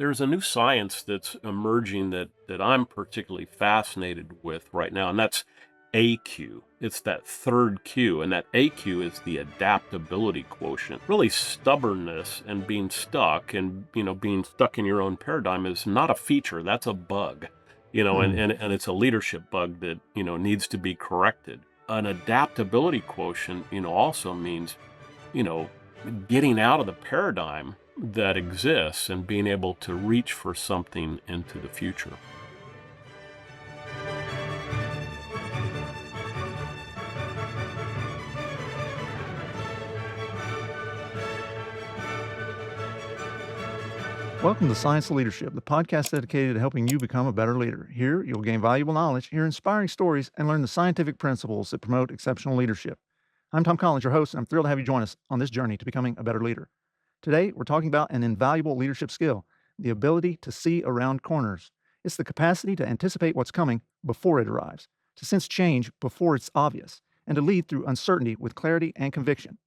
There's a new science that's emerging that I'm particularly fascinated with right now, and that's AQ. It's that third Q, and that AQ is the adaptability quotient. Really, stubbornness and being stuck being stuck in your own paradigm is not a feature, that's a bug. Mm. And it's a leadership bug that, needs to be corrected. An adaptability quotient, also means, you know, getting out of the paradigm that exists and being able to reach for something into the future. Welcome to Science of Leadership, the podcast dedicated to helping you become a better leader. Here, you'll gain valuable knowledge, hear inspiring stories, and learn the scientific principles that promote exceptional leadership. I'm Tom Collins, your host, and I'm thrilled to have you join us on this journey to becoming a better leader. Today, we're talking about an invaluable leadership skill, the ability to see around corners. It's the capacity to anticipate what's coming before it arrives, to sense change before it's obvious, and to lead through uncertainty with clarity and conviction.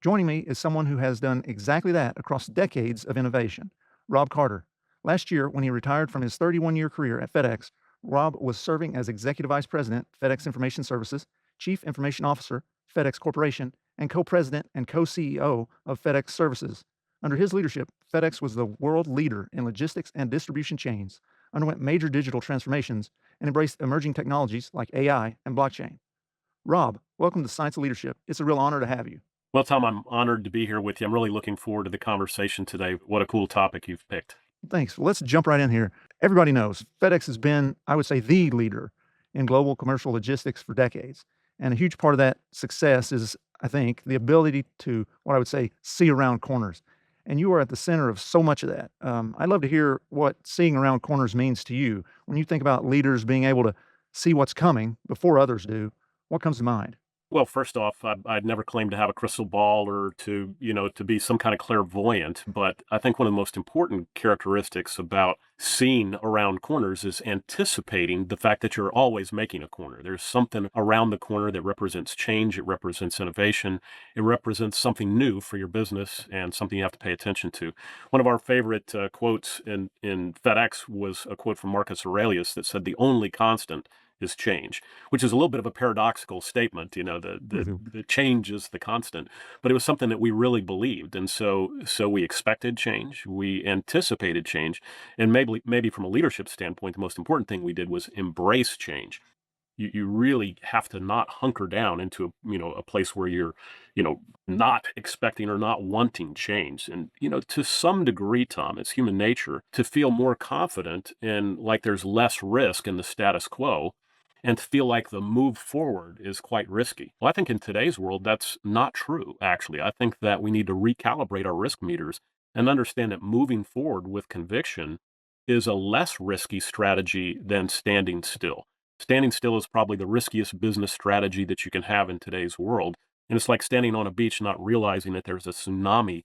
Joining me is someone who has done exactly that across decades of innovation. Rob Carter. Last year, when he retired from his 31-year career at FedEx, Rob was serving as Executive Vice President, FedEx Information Services, Chief Information Officer, FedEx Corporation, and co-president and co-CEO of FedEx Services. Under his leadership, FedEx was the world leader in logistics and distribution chains, underwent major digital transformations, and embraced emerging technologies like AI and blockchain. Rob, welcome to Science of Leadership. It's a real honor to have you. Well, Tom, I'm honored to be here with you. I'm really looking forward to the conversation today. What a cool topic you've picked. Thanks. Well, let's jump right in here. Everybody knows FedEx has been, I would say, the leader in global commercial logistics for decades. And a huge part of that success is, I think, the ability to, what I would say, see around corners. And you are at the center of so much of that. I'd love to hear what seeing around corners means to you. When you think about leaders being able to see what's coming before others do, what comes to mind? Well, first off, I'd never claimed to have a crystal ball or to be some kind of clairvoyant, but I think one of the most important characteristics about seeing around corners is anticipating the fact that you're always making a corner. There's something around the corner that represents change, it represents innovation, it represents something new for your business and something you have to pay attention to. One of our favorite quotes in FedEx was a quote from Marcus Aurelius that said, "The only constant is change," which is a little bit of a paradoxical statement, the change is the constant, but it was something that we really believed. And so we expected change, we anticipated change, and maybe from a leadership standpoint, the most important thing we did was embrace change. You really have to not hunker down into a place where you're, not expecting or not wanting change. And, to some degree, Tom, it's human nature to feel more confident and like there's less risk in the status quo and to feel like the move forward is quite risky. Well, I think in today's world, that's not true, actually. I think that we need to recalibrate our risk meters and understand that moving forward with conviction is a less risky strategy than standing still. Standing still is probably the riskiest business strategy that you can have in today's world. And it's like standing on a beach, not realizing that there's a tsunami,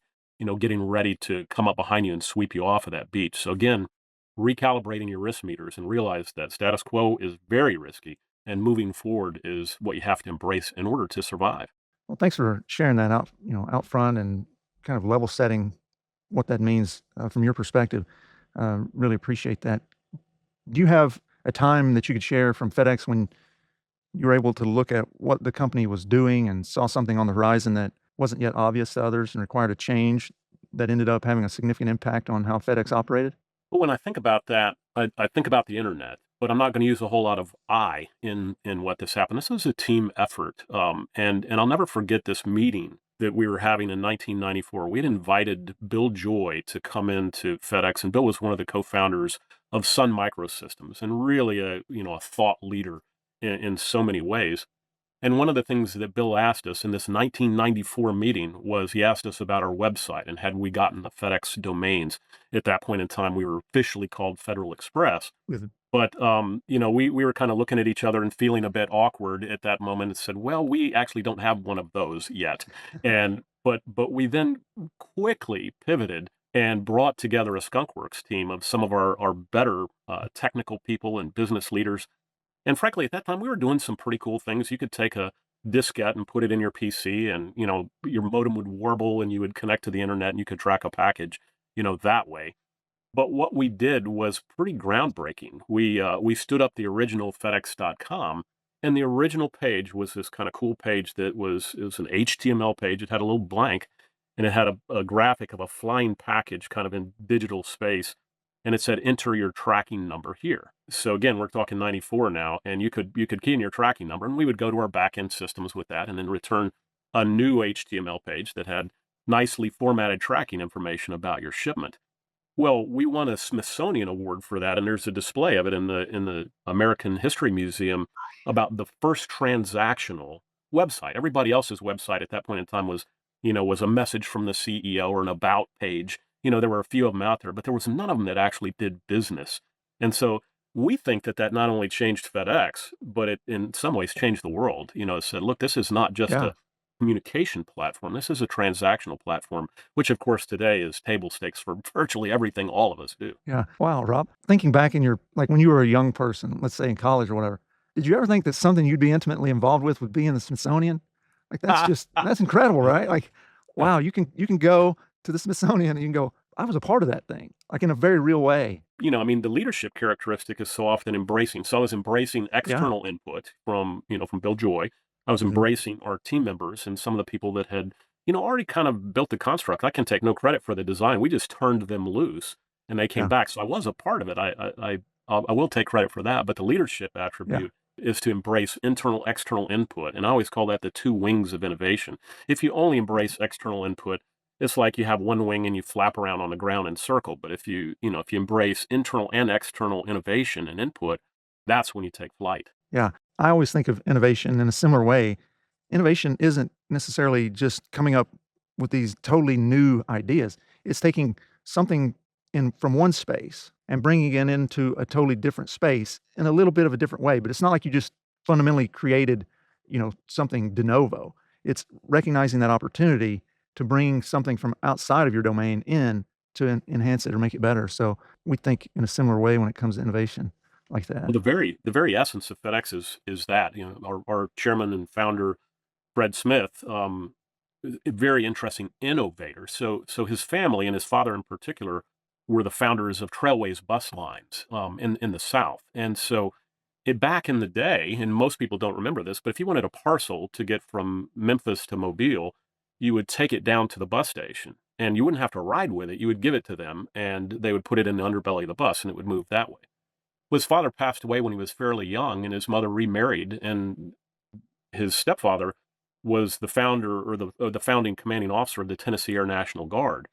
getting ready to come up behind you and sweep you off of that beach. So again, recalibrating your risk meters and realize that status quo is very risky and moving forward is what you have to embrace in order to survive. Well, thanks for sharing that out front and kind of level setting what that means from your perspective. Really appreciate that. Do you have a time that you could share from FedEx when you were able to look at what the company was doing and saw something on the horizon that wasn't yet obvious to others and required a change that ended up having a significant impact on how FedEx operated? But when I think about that, I think about the internet, but I'm not going to use a whole lot of I in what this happened. This was a team effort, and I'll never forget this meeting that we were having in 1994. We had invited Bill Joy to come into FedEx, and Bill was one of the co-founders of Sun Microsystems, and really a thought leader in so many ways. And one of the things that Bill asked us in this 1994 meeting was he asked us about our website and had we gotten the FedEx domains. At that point in time, we were officially called Federal Express. With But, we were kind of looking at each other and feeling a bit awkward at that moment and said, well, we actually don't have one of those yet. But we then quickly pivoted and brought together a skunkworks team of some of our better technical people and business leaders, and frankly, at that time, we were doing some pretty cool things. You could take a diskette and put it in your PC and, your modem would warble and you would connect to the internet and you could track a package, that way. But what we did was pretty groundbreaking. We stood up the original FedEx.com, and the original page was this kind of cool page that was it was an HTML page. It had a little blank, and it had a graphic of a flying package kind of in digital space, and it said enter your tracking number here. So again, we're talking 94 now, and you could key in your tracking number, and we would go to our backend systems with that, and then return a new HTML page that had nicely formatted tracking information about your shipment. Well, we won a Smithsonian Award for that, and there's a display of it in the American History Museum about the first transactional website. Everybody else's website at that point in time was a message from the CEO or an about page. There were a few of them out there, but there was none of them that actually did business. And so we think that not only changed FedEx, but it in some ways changed the world. It said, look, this is not just Yeah. a communication platform. This is a transactional platform, which of course today is table stakes for virtually everything all of us do. Yeah. Wow, Rob. Thinking back in your like when you were a young person, let's say in college or whatever, did you ever think that something you'd be intimately involved with would be in the Smithsonian? Like that's incredible, right? Like, wow, you can go to the Smithsonian and you can go, I was a part of that thing, like in a very real way. I mean, the leadership characteristic is so often embracing. So I was embracing Yeah. external input from Bill Joy. I was Mhm. embracing our team members and some of the people that had, already kind of built the construct. I can take no credit for the design. We just turned them loose and they came Yeah. back. So I was a part of it. I will take credit for that. But the leadership Yeah. attribute is to embrace internal, external input. And I always call that the two wings of innovation. If you only embrace external input, it's like you have one wing and you flap around on the ground in circle. But if you embrace internal and external innovation and input, that's when you take flight. Yeah. I always think of innovation in a similar way. Innovation isn't necessarily just coming up with these totally new ideas. It's taking something in from one space and bringing it into a totally different space in a little bit of a different way, but it's not like you just fundamentally created, something de novo. It's recognizing that opportunity to bring something from outside of your domain in to enhance it or make it better. So we think in a similar way when it comes to innovation like that. Well, the very essence of FedEx is that our chairman and founder Fred Smith, is a very interesting innovator. So his family and his father in particular were the founders of Trailways bus lines in the South, and so back in the day, and most people don't remember this, but if you wanted a parcel to get from Memphis to Mobile, you would take it down to the bus station, and you wouldn't have to ride with it. You would give it to them, and they would put it in the underbelly of the bus, and it would move that way. Well, his father passed away when he was fairly young, and his mother remarried, and his stepfather was the founder or the founding commanding officer of the Tennessee Air National Guard.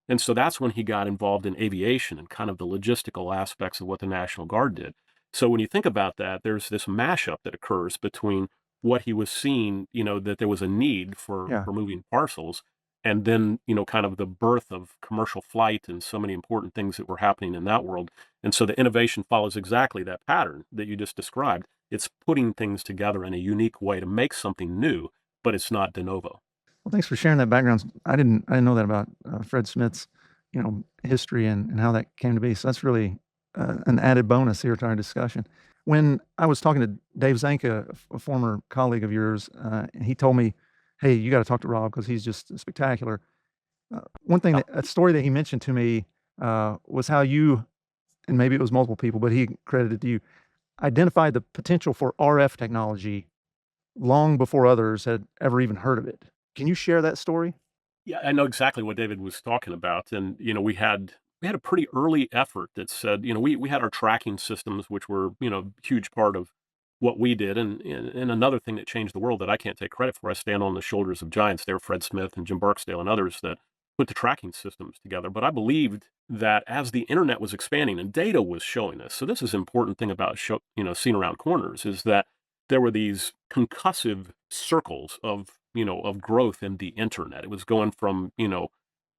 And so that's when he got involved in aviation and kind of the logistical aspects of what the National Guard did. So when you think about that, there's this mashup that occurs between what he was seeing, that there was a need for Yeah. for moving parcels, and then, kind of the birth of commercial flight and so many important things that were happening in that world. And so the innovation follows exactly that pattern that you just described. It's putting things together in a unique way to make something new, but it's not de novo. Well, thanks for sharing that background. I didn't know that about, Fred Smith's, history and how that came to be. So that's really, an added bonus here to our discussion. When I was talking to Dave Zanka, a former colleague of yours, and he told me, "Hey, you gotta talk to Rob because he's just spectacular." One thing Yeah. that a story that he mentioned to me, was how you and maybe it was multiple people, but he credited you, identified the potential for RF technology long before others had ever even heard of it. Can you share that story? Yeah, I know exactly what David was talking about, and we had a pretty early effort that said, we had our tracking systems, which were huge part of what we did, and another thing that changed the world that I can't take credit for. I stand on the shoulders of giants. There, Fred Smith and Jim Barksdale and others that put the tracking systems together. But I believed that as the internet was expanding and data was showing this, so this is an important thing about seeing around corners is that there were these concussive circles of growth in the internet. It was going from,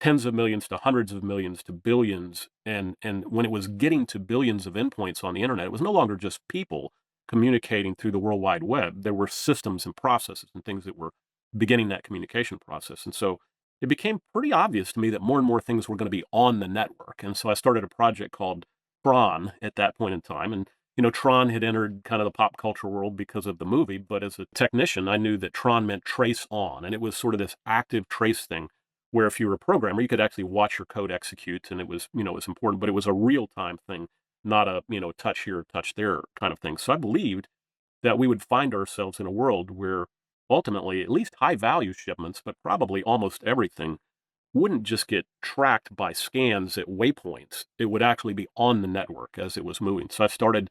tens of millions to hundreds of millions to billions. And when it was getting to billions of endpoints on the internet, it was no longer just people communicating through the World Wide Web. There were systems and processes and things that were beginning that communication process. And so it became pretty obvious to me that more and more things were going to be on the network. And so I started a project called Tron at that point in time. And Tron had entered kind of the pop culture world because of the movie, but as a technician, I knew that Tron meant trace on, and it was sort of this active trace thing where if you were a programmer, you could actually watch your code execute, and it was, it was important, but it was a real time thing, not a, touch here, touch there kind of thing. So I believed that we would find ourselves in a world where ultimately, at least high value shipments, but probably almost everything, wouldn't just get tracked by scans at waypoints. It would actually be on the network as it was moving. So I started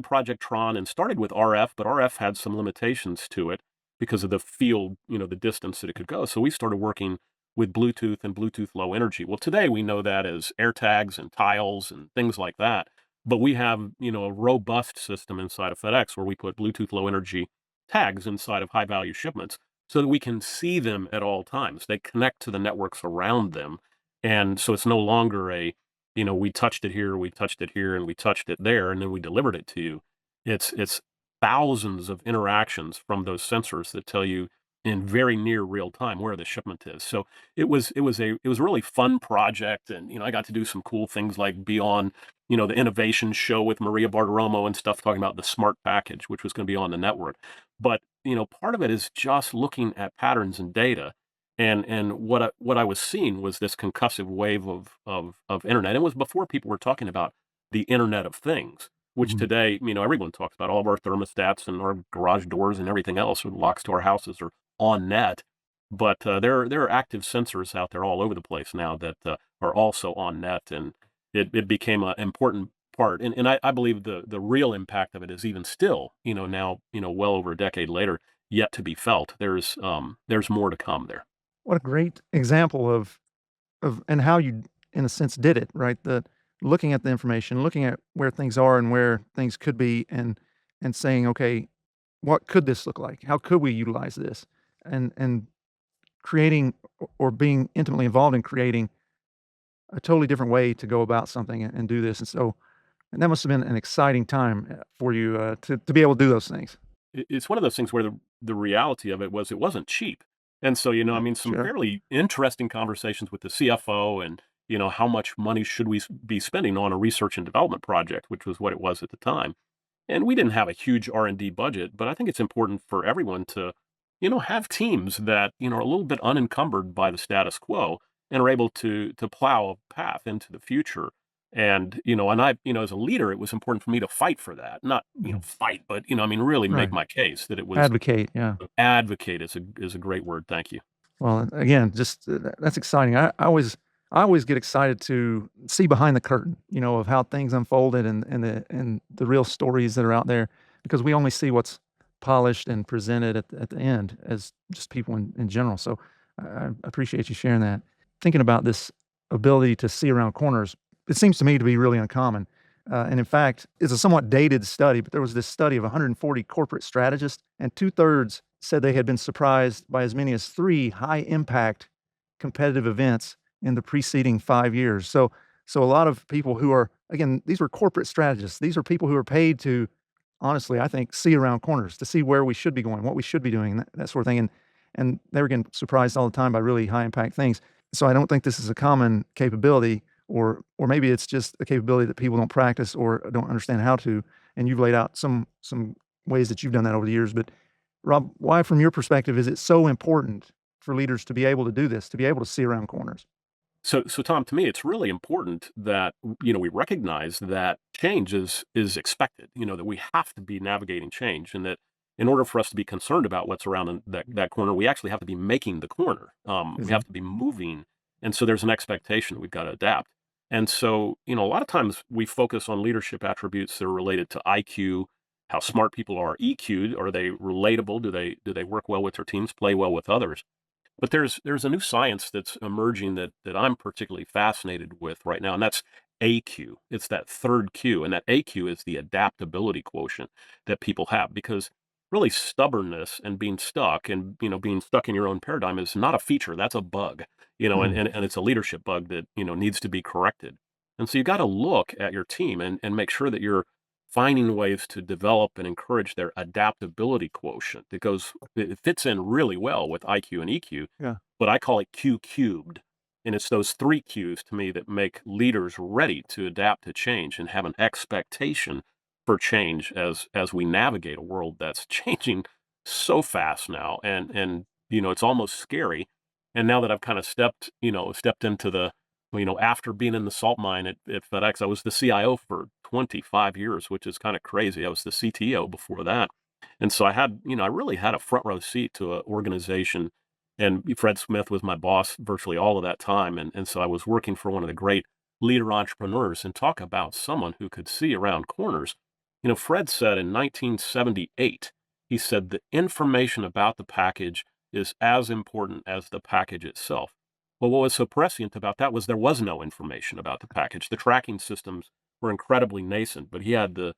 Project Tron and started with RF, but RF had some limitations to it because of the field, the distance that it could go. So we started working with Bluetooth and Bluetooth Low Energy. Well, today we know that as AirTags and tiles and things like that. But we have, a robust system inside of FedEx where we put Bluetooth Low Energy tags inside of high value shipments so that we can see them at all times. They connect to the networks around them. And so it's no longer a, we touched it here, we touched it here, and we touched it there, and then we delivered it to you. It's thousands of interactions from those sensors that tell you in very near real time where the shipment is. So it was a really fun project, and I got to do some cool things like be on the innovation show with Maria Bartiromo and stuff, talking about the smart package, which was going to be on the network. But part of it is just looking at patterns and data, and what I was seeing was this concussive wave of internet. It was before people were talking about the Internet of Things, which Mhm. today everyone talks about. All of our thermostats and our garage doors and everything else with locks to our houses are on net. But there are active sensors out there all over the place now that are also on net, and it became an important part. And I believe the real impact of it is even still, now, well over a decade later, yet to be felt. There's more to come there. What a great example of and how you, in a sense, did it, right? The looking at the information, looking at where things are and where things could be, and saying, "Okay, what could this look like? How could we utilize this?" And creating or being intimately involved in creating a totally different way to go about something and do this, and that must have been an exciting time, for you, to be able to do those things. It's one of those things where the reality of it was it wasn't cheap. And so, I mean, some Sure. fairly interesting conversations with the CFO and, how much money should we be spending on a research and development project, which was what it was at the time. And we didn't have a huge R&D budget, but I think it's important for everyone to, have teams that, are a little bit unencumbered by the status quo and are able to plow a path into the future. And I, as a leader, it was important for me to fight for that. Not, Mhm. fight, but, I mean, really make Right. my case that it was Advocate, yeah. advocate is a great word. Thank you. Well, again, just that's exciting. I always get excited to see behind the curtain, of how things unfolded and the real stories that are out there, because we only see what's polished and presented at the end as just people in general. So I appreciate you sharing that. Thinking about this ability to see around corners, it seems to me to be really uncommon. And in fact, it's a somewhat dated study, but there was this study of 140 corporate strategists, and two-thirds said they had been surprised by as many as three high-impact competitive events in the preceding 5 years. So a lot of people who are, again, these were corporate strategists. These are people who are paid to, honestly, I think, see around corners, to see where we should be going, what we should be doing, that sort of thing, and they were getting surprised all the time by really high-impact things. So I don't think this is a common capability, or maybe it's just a capability that people don't practice or don't understand how to, and you've laid out some ways that you've done that over the years. But Rob, why from your perspective is it so important for leaders to be able to do this, to be able to see around corners? So Tom, to me, it's really important that we recognize that change is expected. That we have to be navigating change, and that in order for us to be concerned about what's around in that corner, we actually have to be making the corner. We have Exactly. to be moving, and so there's an expectation we've got to adapt. And so a lot of times we focus on leadership attributes that are related to IQ, how smart people are. EQ, are they relatable? Do they work well with their teams, play well with others? But there's a new science that's emerging that I'm particularly fascinated with right now, and that's AQ. It's that third Q, and that AQ is the adaptability quotient that people have, because really stubbornness and being stuck in your own paradigm is not a feature, that's a bug, and Mhm. and it's a leadership bug that, needs to be corrected. And so you got to look at your team and make sure that you're finding ways to develop and encourage their adaptability quotient. It fits in really well with IQ and EQ, Yeah. but I call it Q cubed. And it's those three Qs to me that make leaders ready to adapt to change and have an expectation for change as we navigate a world that's changing so fast now. And it's almost scary. And now that I've kind of stepped into after being in the salt mine at FedEx, I was the CIO for 25 years, which is kind of crazy. I was the CTO before that. And so I really had a front row seat to an organization. And Fred Smith was my boss virtually all of that time. And so I was working for one of the great leader entrepreneurs, and talk about someone who could see around corners. Fred said in 1978, he said the information about the package is as important as the package itself. Well, what was so prescient about that was there was no information about the package. The tracking systems were incredibly nascent, but he had the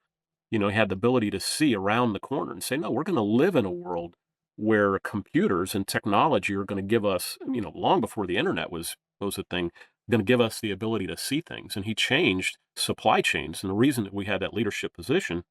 ability to see around the corner and say, no, we're going to live in a world where computers and technology are going to give us, long before the internet was a thing, going to give us the ability to see things. And he changed supply chains. And the reason that we had that leadership position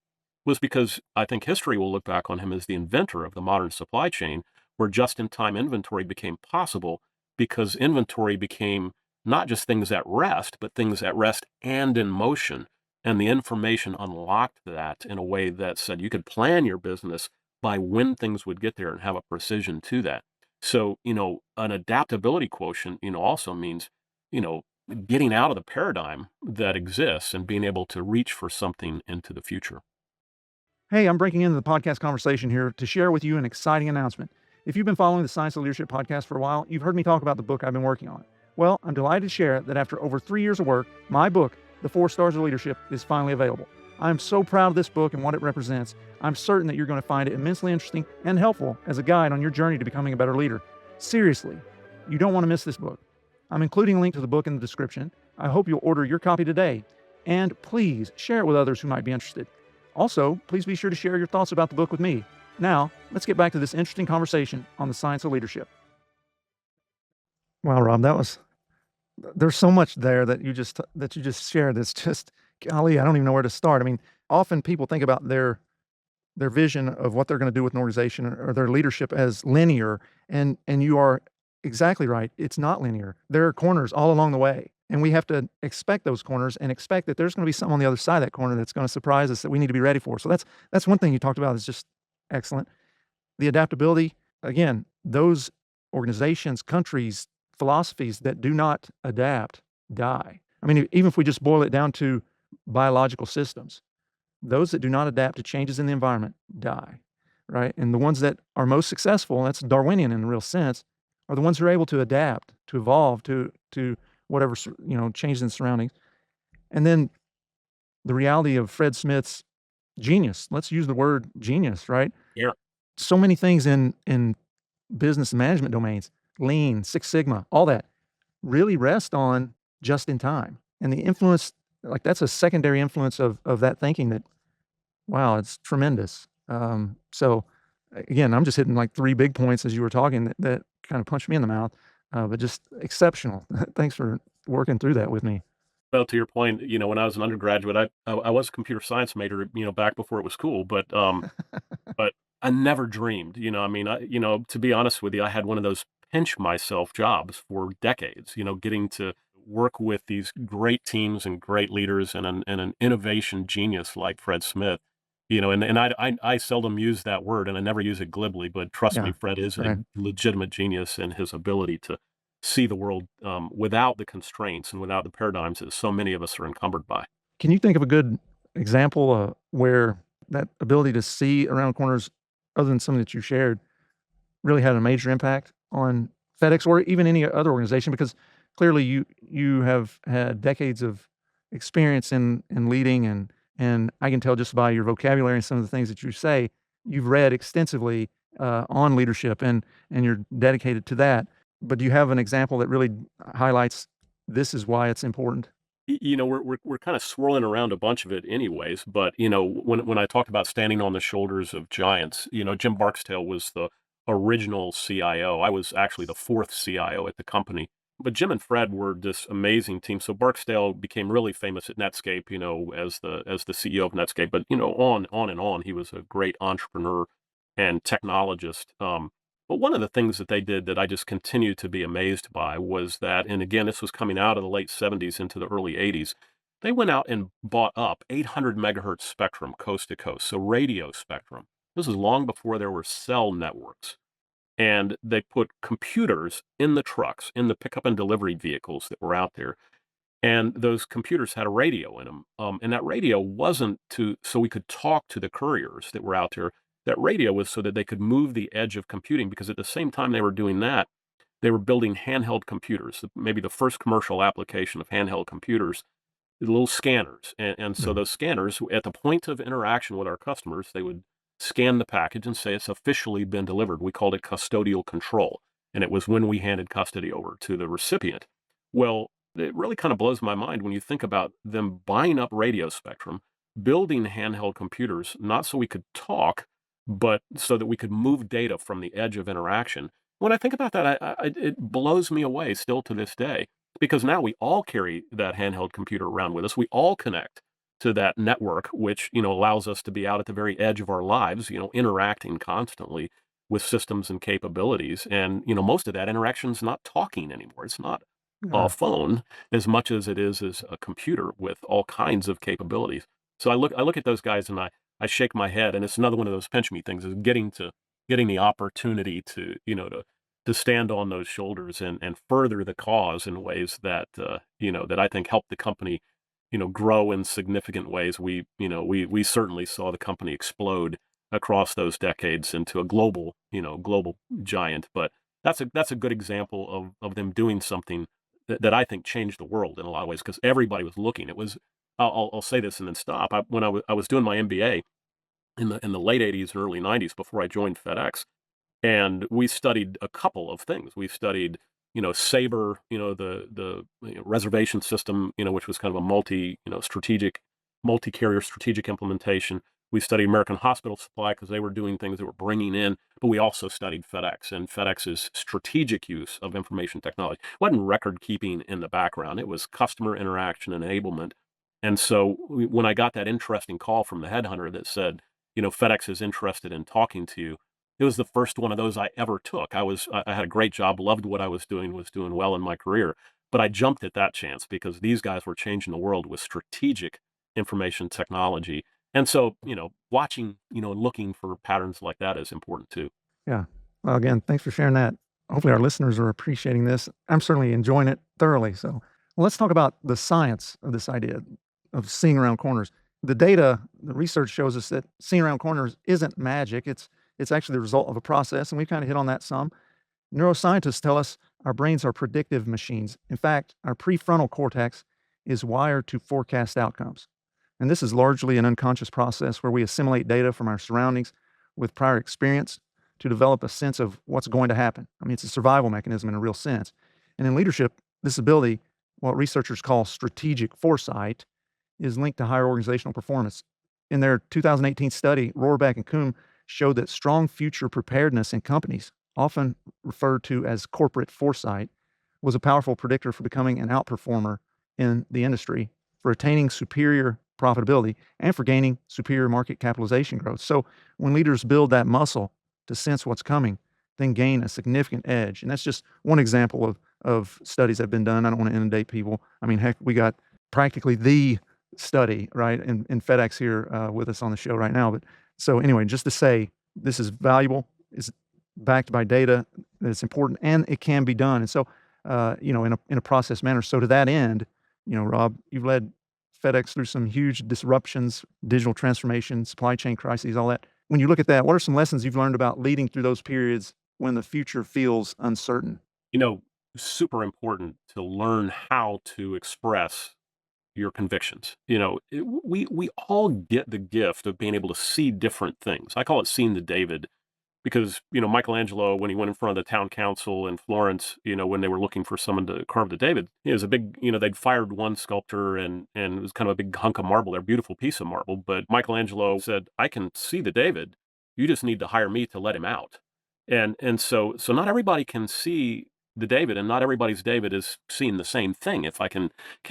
was because I think history will look back on him as the inventor of the modern supply chain, where just-in-time inventory became possible because inventory became not just things at rest, but things at rest and in motion. And the information unlocked that in a way that said you could plan your business by when things would get there and have a precision to that. So, an adaptability quotient, also means, you know, getting out of the paradigm that exists and being able to reach for something into the future. Hey, I'm breaking into the podcast conversation here to share with you an exciting announcement. If you've been following the Science of Leadership podcast for a while, you've heard me talk about the book I've been working on. Well, I'm delighted to share that after over 3 years of work, my book, The 4 Stars of Leadership, is finally available. I'm so proud of this book and what it represents. I'm certain that you're going to find it immensely interesting and helpful as a guide on your journey to becoming a better leader. Seriously, you don't want to miss this book. I'm including a link to the book in the description. I hope you'll order your copy today. And please share it with others who might be interested. Also, please be sure to share your thoughts about the book with me. Now, let's get back to this interesting conversation on the science of leadership. Wow, Rob, there's so much there that you just shared that's just, golly, I don't even know where to start. I mean, often people think about their vision of what they're going to do with an organization or their leadership as linear, and you are exactly right. It's not linear. There are corners all along the way, and we have to expect those corners and expect that there's going to be something on the other side of that corner that's going to surprise us that we need to be ready for. So that's one thing you talked about is just excellent. The adaptability, again, those organizations, countries, philosophies that do not adapt die. I mean, even if we just boil it down to biological systems, those that do not adapt to changes in the environment die, right? And the ones that are most successful, and that's Darwinian in a real sense, are the ones who are able to adapt, to evolve, to whatever changes in surroundings. And then the reality of Fred Smith's genius. Let's use the word genius, right? Yeah. So many things in business and management domains, Lean, Six Sigma, all that really rest on just in time. And the influence, like that's a secondary influence of that thinking that, wow, it's tremendous. So again, I'm just hitting like 3 big points as you were talking that kind of punched me in the mouth, but just exceptional. Thanks for working through that with me. Well, to your point, when I was an undergraduate, I was a computer science major, back before it was cool, but I never dreamed, I mean, to be honest with you, I had one of those pinch myself jobs for decades, getting to work with these great teams and great leaders and an innovation genius like Fred Smith, and I seldom use that word and I never use it glibly, but trust me, Yeah, Fred is a right. legitimate genius in his ability to see the world without the constraints and without the paradigms that so many of us are encumbered by. Can you think of a good example where that ability to see around corners, other than some that you shared, really had a major impact on FedEx or even any other organization? Because clearly you have had decades of experience in leading, and I can tell just by your vocabulary and some of the things that you say, you've read extensively on leadership and you're dedicated to that. But do you have an example that really highlights this is why it's important? We're kind of swirling around a bunch of it anyways, but when I talk about standing on the shoulders of giants, Jim Barksdale was the original CIO. I was actually the fourth CIO at the company. But Jim and Fred were this amazing team. So Barksdale became really famous at Netscape, as the CEO of Netscape. But on and on, he was a great entrepreneur and technologist. But one of the things that they did that I just continued to be amazed by was that, and again, this was coming out of the late 70s into the early 80s, they went out and bought up 800 megahertz spectrum coast to coast, so radio spectrum. This is long before there were cell networks. and they put computers in the trucks, in the pickup and delivery vehicles that were out there, and those computers had a radio in them. And that radio wasn't so we could talk to the couriers that were out there. That radio was so that they could move the edge of computing, because at the same time they were doing that, they were building handheld computers, maybe the first commercial application of handheld computers, the little scanners. And so Yeah. those scanners, at the point of interaction with our customers, they would scan the package and say it's officially been delivered. We called it custodial control. And it was when we handed custody over to the recipient. Well, it really kind of blows my mind when you think about them buying up radio spectrum, building handheld computers, not so we could talk, but so that we could move data from the edge of interaction. When I think about that, it blows me away still to this day, because now we all carry that handheld computer around with us. We all connect to that network, which, allows us to be out at the very edge of our lives, interacting constantly with systems and capabilities. And, most of that interaction is not talking anymore. It's not a Yeah. phone as much as it is as a computer with all kinds of capabilities. So I look at those guys and I shake my head, and it's another one of those pinch me things, is getting the opportunity to stand on those shoulders and further the cause in ways that that I think help the company grow in significant ways. We certainly saw the company explode across those decades into a global giant. But that's a good example of them doing something that I think changed the world in a lot of ways, because everybody was looking. It was I'll say this and then stop. When I was doing my MBA in the late '80s and early '90s before I joined FedEx, and we studied a couple of things. We studied, Sabre, the reservation system, which was kind of a multi-carrier strategic implementation. We studied American Hospital Supply because they were doing things that were bringing in, but we also studied FedEx and FedEx's strategic use of information technology. It wasn't record keeping in the background; it was customer interaction and enablement. And so when I got that interesting call from the headhunter that said, FedEx is interested in talking to you, it was the first one of those I ever took. I had a great job, loved what I was doing well in my career, but I jumped at that chance because these guys were changing the world with strategic information technology. And so, watching, and looking for patterns like that is important too. Yeah. Well, again, thanks for sharing that. Hopefully, our listeners are appreciating this. I'm certainly enjoying it thoroughly. So, well, let's talk about the science of this idea of seeing around corners. The data, the research shows us that seeing around corners isn't magic. It's actually the result of a process, and we kind of hit on that some. Neuroscientists tell us our brains are predictive machines. In fact, our prefrontal cortex is wired to forecast outcomes. And this is largely an unconscious process where we assimilate data from our surroundings with prior experience to develop a sense of what's going to happen. I mean, it's a survival mechanism in a real sense. And in leadership, this ability, what researchers call strategic foresight, is linked to higher organizational performance. In their 2018 study, Rohrbeck and Kuhn showed that strong future preparedness in companies, often referred to as corporate foresight, was a powerful predictor for becoming an outperformer in the industry, for attaining superior profitability, and for gaining superior market capitalization growth. So when leaders build that muscle to sense what's coming, then gain a significant edge. And that's just one example of studies that have been done. I don't want to inundate people. I mean, heck, we got practically the study, right, in FedEx here with us on the show right now. But so anyway, just to say this is valuable, is backed by data, that it's important, and it can be done. And so, in a process manner. So to that end, Rob, you've led FedEx through some huge disruptions, digital transformation, supply chain crises, all that. When you look at that, what are some lessons you've learned about leading through those periods when the future feels uncertain? You know, Super important to learn how to express your convictions. We all get the gift of being able to see different things. I call it seeing the David, because Michelangelo, when he went in front of the town council in Florence, when they were looking for someone to carve the David, it was a big, they'd fired one sculptor, and it was kind of a big hunk of marble, they're a beautiful piece of marble, but Michelangelo said, I can see the David, you just need to hire me to let him out. And so not everybody can see the David, and not everybody's David is seeing the same thing, if I can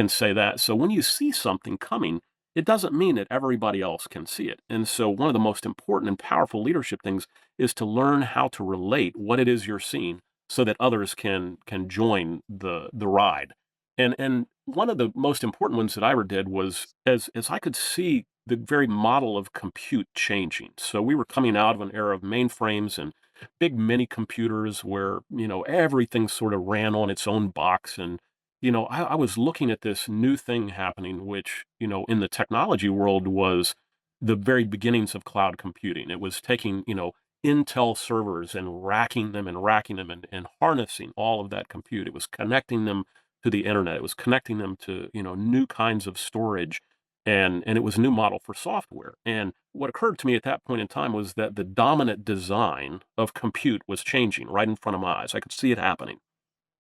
say that. So when you see something coming, it doesn't mean that everybody else can see it. And so one of the most important and powerful leadership things is to learn how to relate what it is you're seeing so that others can join the ride. And one of the most important ones that I ever did was, as I could see the very model of compute changing. So we were coming out of an era of mainframes, and big mini computers where, everything sort of ran on its own box. And, I was looking at this new thing happening, which, in the technology world was the very beginnings of cloud computing. It was taking, Intel servers and racking them and harnessing all of that compute. It was connecting them to the internet. It was connecting them to, new kinds of storage, and it was a new model for software. And what occurred to me at that point in time was that the dominant design of compute was changing right in front of my eyes. I could see it happening.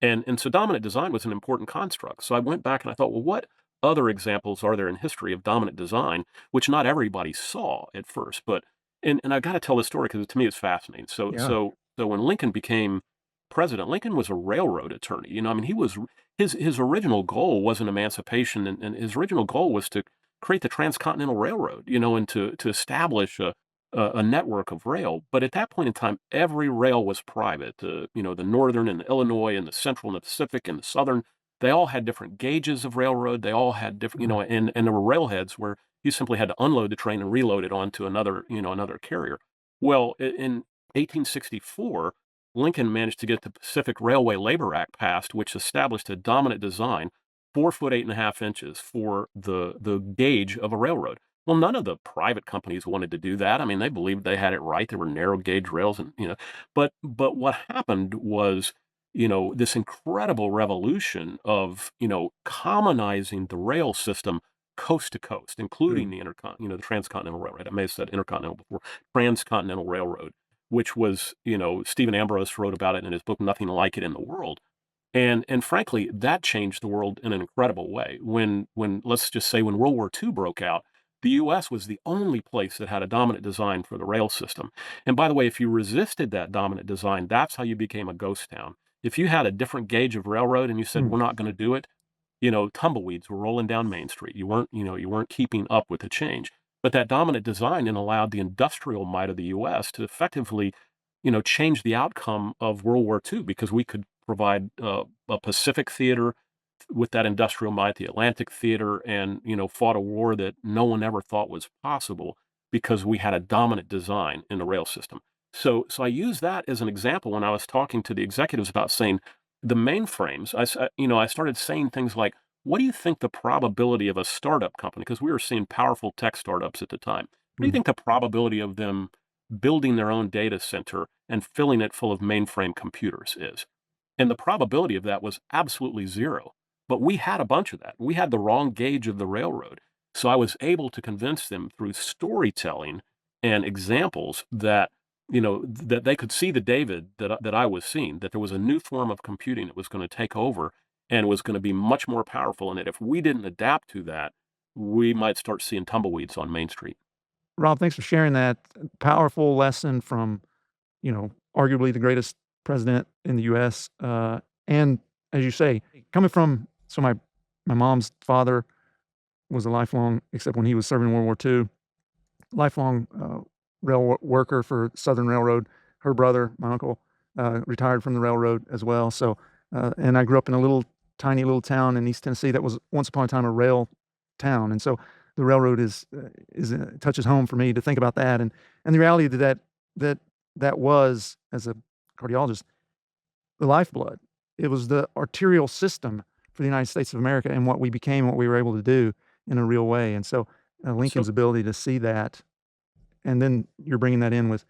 And so dominant design was an important construct. So I went back and I thought, well, what other examples are there in history of dominant design, which not everybody saw at first? But and I got to tell this story because to me it's fascinating. So Yeah. so so when Lincoln became president, Lincoln was a railroad attorney. I mean, he was his original goal wasn't emancipation, and his original goal was to create the transcontinental railroad. And to establish a network of rail. But at that point in time, every rail was private. The Northern and the Illinois and the Central and the Pacific and the Southern, they all had different gauges of railroad. They all had different, Uh, and there were railheads where you simply had to unload the train and reload it onto another carrier. Well, in 1864, Lincoln managed to get the Pacific Railway Labor Act passed, which established a dominant design, 4 foot 8.5 inches for the gauge of a railroad. Well, none of the private companies wanted to do that. I mean, they believed they had it right. There were narrow gauge rails, but what happened was, this incredible revolution of, commonizing the rail system coast to coast, mm. including the transcontinental railroad. I may have said intercontinental before, transcontinental railroad, which was, Stephen Ambrose wrote about it in his book, Nothing Like It in the World. And frankly, that changed the world in an incredible way. When let's just say when World War II broke out, the US was the only place that had a dominant design for the rail system. And by the way, if you resisted that dominant design, that's how you became a ghost town. If you had a different gauge of railroad and you said, Mm. "We're not gonna do it," tumbleweeds were rolling down Main Street. You weren't keeping up with the change. But that dominant design then allowed the industrial might of the US to effectively, change the outcome of World War II because we could provide a Pacific theater with that industrial might, the Atlantic theater, and, fought a war that no one ever thought was possible because we had a dominant design in the rail system. So I use that as an example when I was talking to the executives about saying the mainframes. I started saying things like, "What do you think the probability of a startup company?" Because we were seeing powerful tech startups at the time. What do you Mm. think the probability of them building their own data center and filling it full of mainframe computers is? And the probability of that was absolutely zero. But we had a bunch of that. We had the wrong gauge of the railroad. So I was able to convince them through storytelling and examples that, that they could see the David that I was seeing, that there was a new form of computing that was going to take over and was going to be much more powerful. And that if we didn't adapt to that, we might start seeing tumbleweeds on Main Street. Rob, thanks for sharing that powerful lesson from, arguably the greatest president in the US. And as you say, coming from, so my mom's father was a lifelong, except when he was serving in World War II, lifelong worker for Southern Railroad. Her brother, my uncle, retired from the railroad as well. So, and I grew up in a tiny little town in East Tennessee that was once upon a time a rail town, and so the railroad touches home for me to think about that, and the reality that that was, as a cardiologist, the lifeblood. It was the arterial system for the United States of America and what we became, what we were able to do in a real way. And so, So Lincoln's ability to see that, and then you're bringing that in with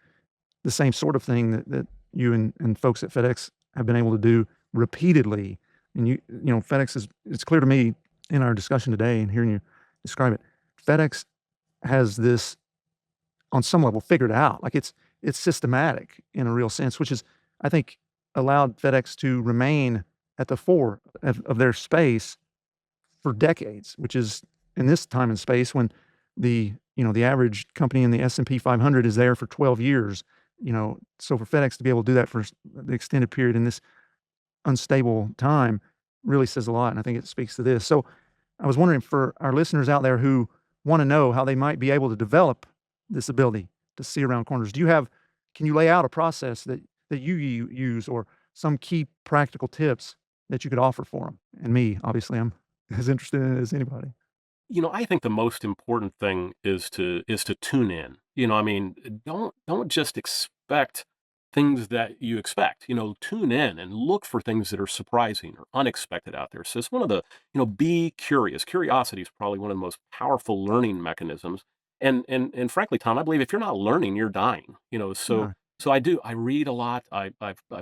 the same sort of thing that you and folks at FedEx have been able to do repeatedly. And FedEx is, it's clear to me in our discussion today and hearing you describe it, FedEx has this on some level figured out. Like it's systematic in a real sense, which is, I think, allowed FedEx to remain at the fore of their space for decades, which is in this time and space when the average company in the S&P 500 is there for 12 years. So for FedEx to be able to do that for the extended period in this unstable time really says a lot, and I think it speaks to this. So I was wondering, for our listeners out there who want to know how they might be able to develop this ability to see around corners, can you lay out a process that you use, or some key practical tips that you could offer for them? And me, obviously, I'm as interested in it as anybody. I think the most important thing is to tune in. I mean, don't just expect things that you expect. Tune in and look for things that are surprising or unexpected out there. So it's one of the, be curious. Curiosity is probably one of the most powerful learning mechanisms. And frankly, Tom, I believe if you're not learning, you're dying. So Yeah. I read a lot. I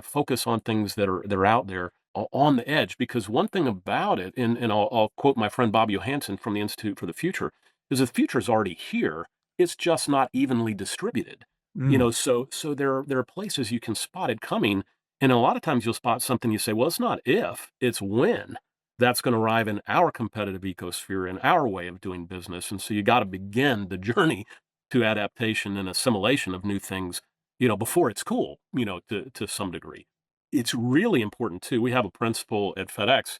focus on things that are out there on the edge, because one thing about it, and I'll quote my friend Bob Johansson from the Institute for the Future, is the future is already here. It's just not evenly distributed. Mm. So there are places you can spot it coming, and a lot of times you'll spot something, you say, "Well, it's not if, it's when that's gonna arrive in our competitive ecosphere, in our way of doing business." And so you gotta begin the journey to adaptation and assimilation of new things, before it's cool, to some degree. It's really important too. We have a principle at FedEx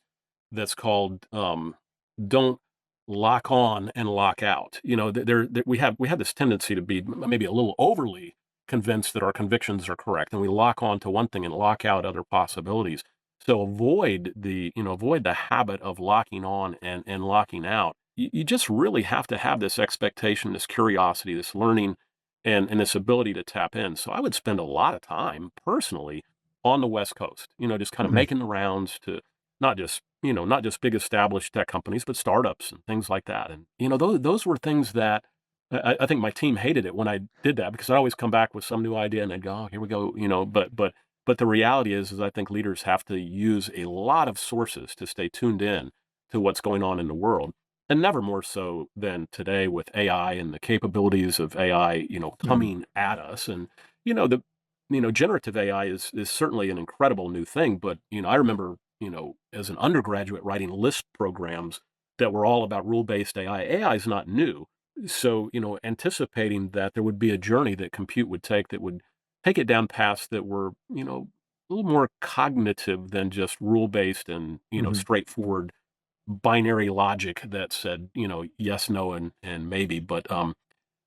that's called, don't lock on and lock out. We have this tendency to be maybe a little overly convinced that our convictions are correct, and we lock on to one thing and lock out other possibilities. So avoid the habit of locking on and locking out. You just really have to have this expectation, this curiosity, this learning, and this ability to tap in. So I would spend a lot of time personally on the West Coast, just kind of Mhm. making the rounds to not just big established tech companies, but startups and things like that. And those were things that I think my team hated it when I did that, because I always come back with some new idea and they'd go, "Oh, here we go," but the reality is I think leaders have to use a lot of sources to stay tuned in to what's going on in the world, and never more so than today with AI and the capabilities of AI, Yeah. coming at us. And the generative AI is certainly an incredible new thing, but I remember, as an undergraduate, writing Lisp programs that were all about rule-based AI. AI is not new. So, anticipating that there would be a journey that compute would take that would take it down paths that were, a little more cognitive than just rule-based and, Mhm. straightforward binary logic that said, yes, no, and maybe. But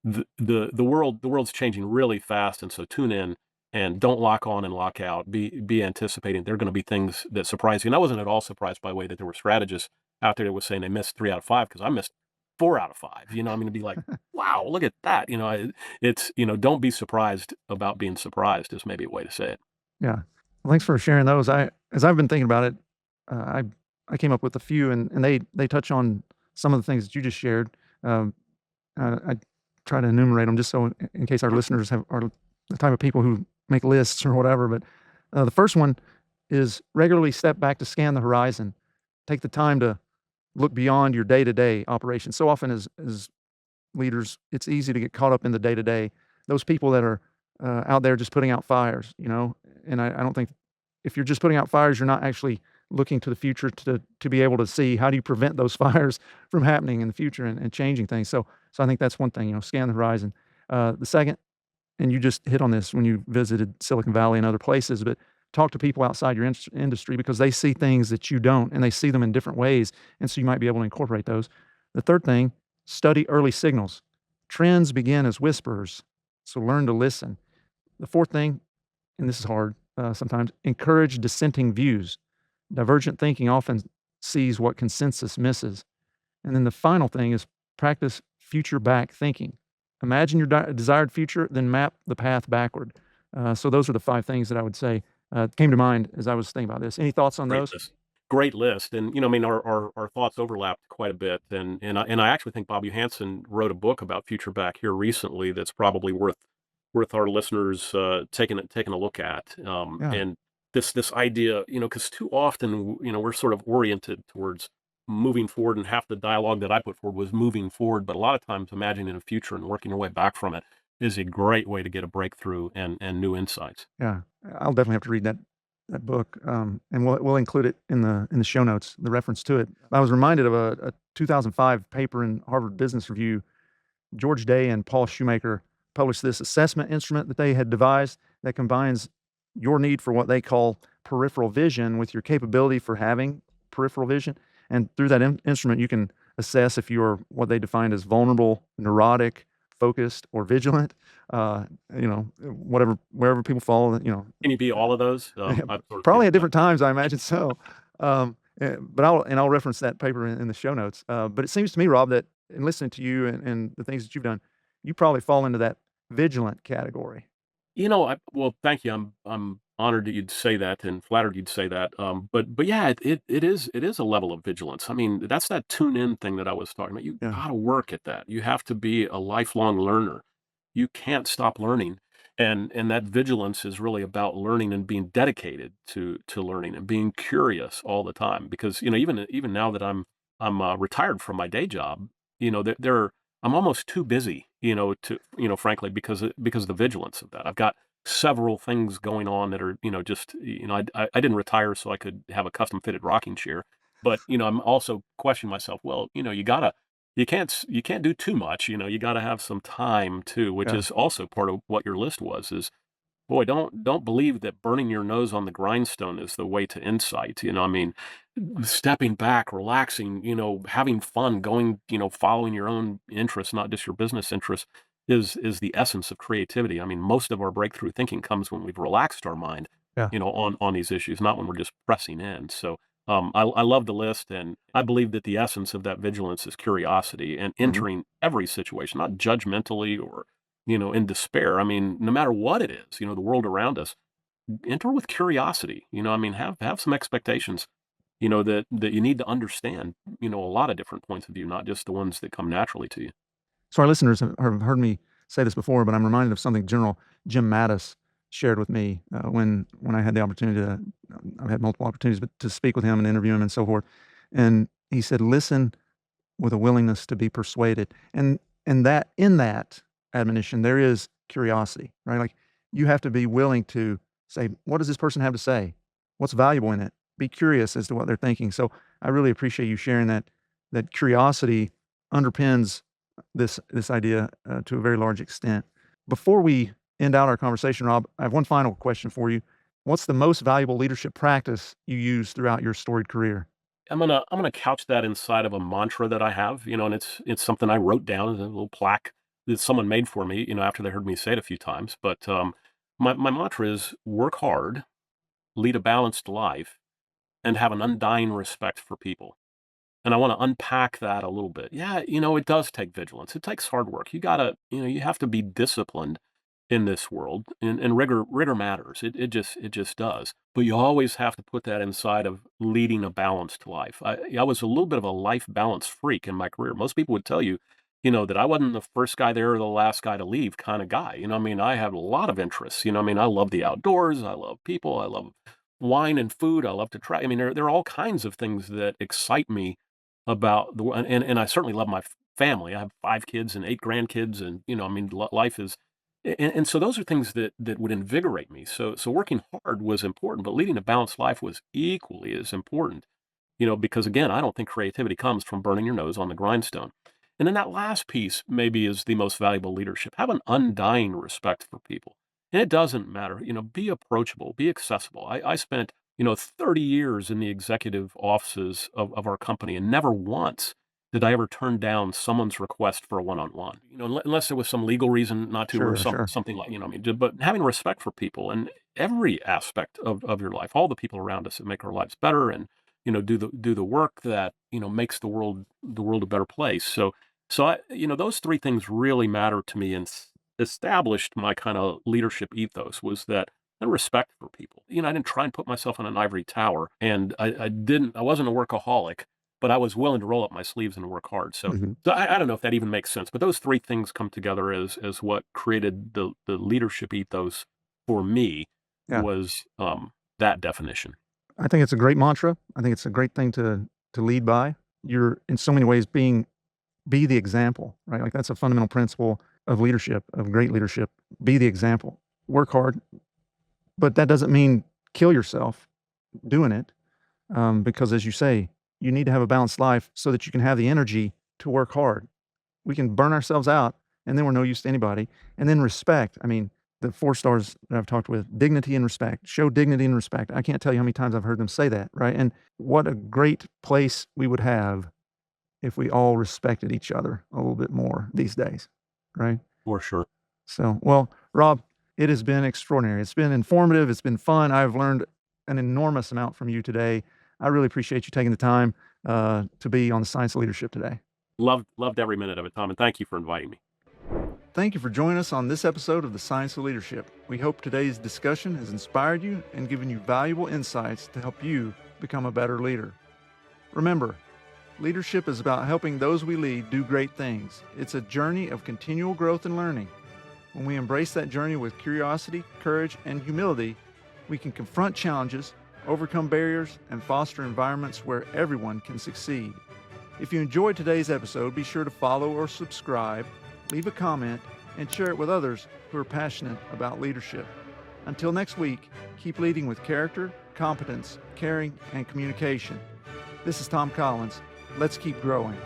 the world's changing really fast, and so tune in and don't lock on and lock out. Be anticipating there are going to be things that surprise you. And I wasn't at all surprised by the way that there were strategists out there that were saying they missed 3 out of 5, because I missed 4 out of 5. I'm going to be like, wow, look at that. It's don't be surprised about being surprised is maybe a way to say it. Yeah. Well, thanks for sharing those. As I've been thinking about it, I came up with a few, and they touch on some of the things that you just shared. Um, I try to enumerate them just so in case our listeners are the type of people who make lists or whatever. But the first one is regularly step back to scan the horizon. Take the time to look beyond your day to day operations. So often, as leaders, it's easy to get caught up in the day to day. Those people that are out there just putting out fires, and I don't think if you're just putting out fires, you're not actually looking to the future to be able to see how do you prevent those fires from happening in the future and changing things. So I think that's one thing, scan the horizon. The second, and you just hit on this when you visited Silicon Valley and other places, but talk to people outside your industry because they see things that you don't, and they see them in different ways, and so you might be able to incorporate those. The third thing, study early signals. Trends begin as whispers, so learn to listen. The fourth thing, and this is hard sometimes, encourage dissenting views. Divergent thinking often sees what consensus misses. And then the final thing is practice future back thinking. Imagine your desired future, then map the path backward. So those are the five things that I would say came to mind as I was thinking about this. Any thoughts on Great those? list. Great list. And, I mean, our thoughts overlapped quite a bit. And I actually think Bob Johansson wrote a book about future back here recently that's probably worth our listeners taking a look at. Yeah, And this idea, because too often, we're sort of oriented towards moving forward, and half the dialogue that I put forward was moving forward. But a lot of times, imagining a future and working your way back from it is a great way to get a breakthrough and new insights. yeah. I'll definitely have to read that book, and we'll include it in the show notes, the reference to it. I was reminded of a 2005 paper in Harvard Business Review. George Day and Paul Shoemaker published this assessment instrument that they had devised that combines your need for what they call peripheral vision with your capability for having peripheral vision. And through that instrument, you can assess if you're what they defined as vulnerable, neurotic, focused, or vigilant. Wherever people fall, Can you be all of those? yeah, I sort of feel probably at like that. different times, I imagine so. But I'll reference that paper in the show notes. But it seems to me, Rob, that in listening to you and the things that you've done, you probably fall into that vigilant category. Well, thank you. I'm honored that you'd say that and flattered you'd say that. But yeah, it is a level of vigilance. I mean, that's that tune in thing that I was talking about. You Yeah. got to work at that. You have to be a lifelong learner. You can't stop learning, and that vigilance is really about learning and being dedicated to learning and being curious all the time. Because even now that I'm retired from my day job, there I'm almost too busy, frankly, because of the vigilance of that. I've got several things going on that are, just, I didn't retire so I could have a custom fitted rocking chair, but I'm also questioning myself. Well, you can't do too much. You got to have some time too, which Yeah. is also part of what your list was. Is boy, don't believe that burning your nose on the grindstone is the way to insight. I mean, stepping back, relaxing, having fun, going, following your own interests, not just your business interests, is the essence of creativity. I mean, most of our breakthrough thinking comes when we've relaxed our mind, Yeah. on these issues, not when we're just pressing in. So I love the list, and I believe that the essence of that vigilance is curiosity and Hmm. entering every situation, not judgmentally or in despair. I mean, no matter what it is, the world around us, enter with curiosity. I mean, have some expectations, that you need to understand, a lot of different points of view, not just the ones that come naturally to you. So our listeners have heard me say this before, but I'm reminded of something General Jim Mattis shared with me when I had the opportunity to. I've had multiple opportunities, but to speak with him and interview him and so forth. And he said, "Listen with a willingness to be persuaded." And that in that admonition, there is curiosity, right? Like you have to be willing to say, what does this person have to say? What's valuable in it? Be curious as to what they're thinking. So I really appreciate you sharing that curiosity underpins this idea to a very large extent. Before we end out our conversation, Rob, I have one final question for you. What's the most valuable leadership practice you use throughout your storied career? I'm gonna couch that inside of a mantra that I have, and it's something I wrote down as a little plaque that someone made for me, after they heard me say it a few times. But my mantra is work hard, lead a balanced life, and have an undying respect for people. And I want to unpack that a little bit. Yeah, it does take vigilance. It takes hard work. You have to be disciplined in this world, and rigor matters. It just does. But you always have to put that inside of leading a balanced life. I was a little bit of a life balance freak in my career. Most people would tell you, that I wasn't the first guy there or the last guy to leave kind of guy. I mean, I have a lot of interests. I mean, I love the outdoors. I love people. I love wine and food. I love to try. I mean, there are all kinds of things that excite me about and I certainly love my family. I have 5 kids and 8 grandkids, and, I mean, life is and so those are things that would invigorate me. So working hard was important, but leading a balanced life was equally as important, because again, I don't think creativity comes from burning your nose on the grindstone. And then that last piece maybe is the most valuable leadership. Have an undying respect for people. And it doesn't matter, be approachable, be accessible. I spent, 30 years in the executive offices of our company, and never once did I ever turn down someone's request for a one-on-one, unless there was some legal reason not to, or Sure, sure. something like, I mean, but having respect for people and every aspect of your life, all the people around us that make our lives better, and do the work that makes the world a better place. So those three things really matter to me, and established my kind of leadership ethos was that and respect for people. I didn't try and put myself on an ivory tower, and I wasn't a workaholic, but I was willing to roll up my sleeves and work hard. So, Mhm. so I don't know if that even makes sense, but those three things come together as what created the leadership ethos for me Yeah. was that definition. I think it's a great mantra. I think it's a great thing to lead by. You're in so many ways be the example, right? Like that's a fundamental principle of leadership, of great leadership. Be the example. Work hard, but that doesn't mean kill yourself doing it. Because as you say, you need to have a balanced life so that you can have the energy to work hard. We can burn ourselves out and then we're no use to anybody. And then respect. I mean, the 4 stars that I've talked with, dignity and respect, show dignity and respect. I can't tell you how many times I've heard them say that, right? And what a great place we would have if we all respected each other a little bit more these days, right? For sure. So, well, Rob, it has been extraordinary. It's been informative. It's been fun. I've learned an enormous amount from you today. I really appreciate you taking the time to be on the Science of Leadership today. Loved every minute of it, Tom, and thank you for inviting me. Thank you for joining us on this episode of The Science of Leadership. We hope today's discussion has inspired you and given you valuable insights to help you become a better leader. Remember, leadership is about helping those we lead do great things. It's a journey of continual growth and learning. When we embrace that journey with curiosity, courage, and humility, we can confront challenges, overcome barriers, and foster environments where everyone can succeed. If you enjoyed today's episode, be sure to follow or subscribe, leave a comment, and share it with others who are passionate about leadership. Until next week, keep leading with character, competence, caring, and communication. This is Tom Collins. Let's keep growing.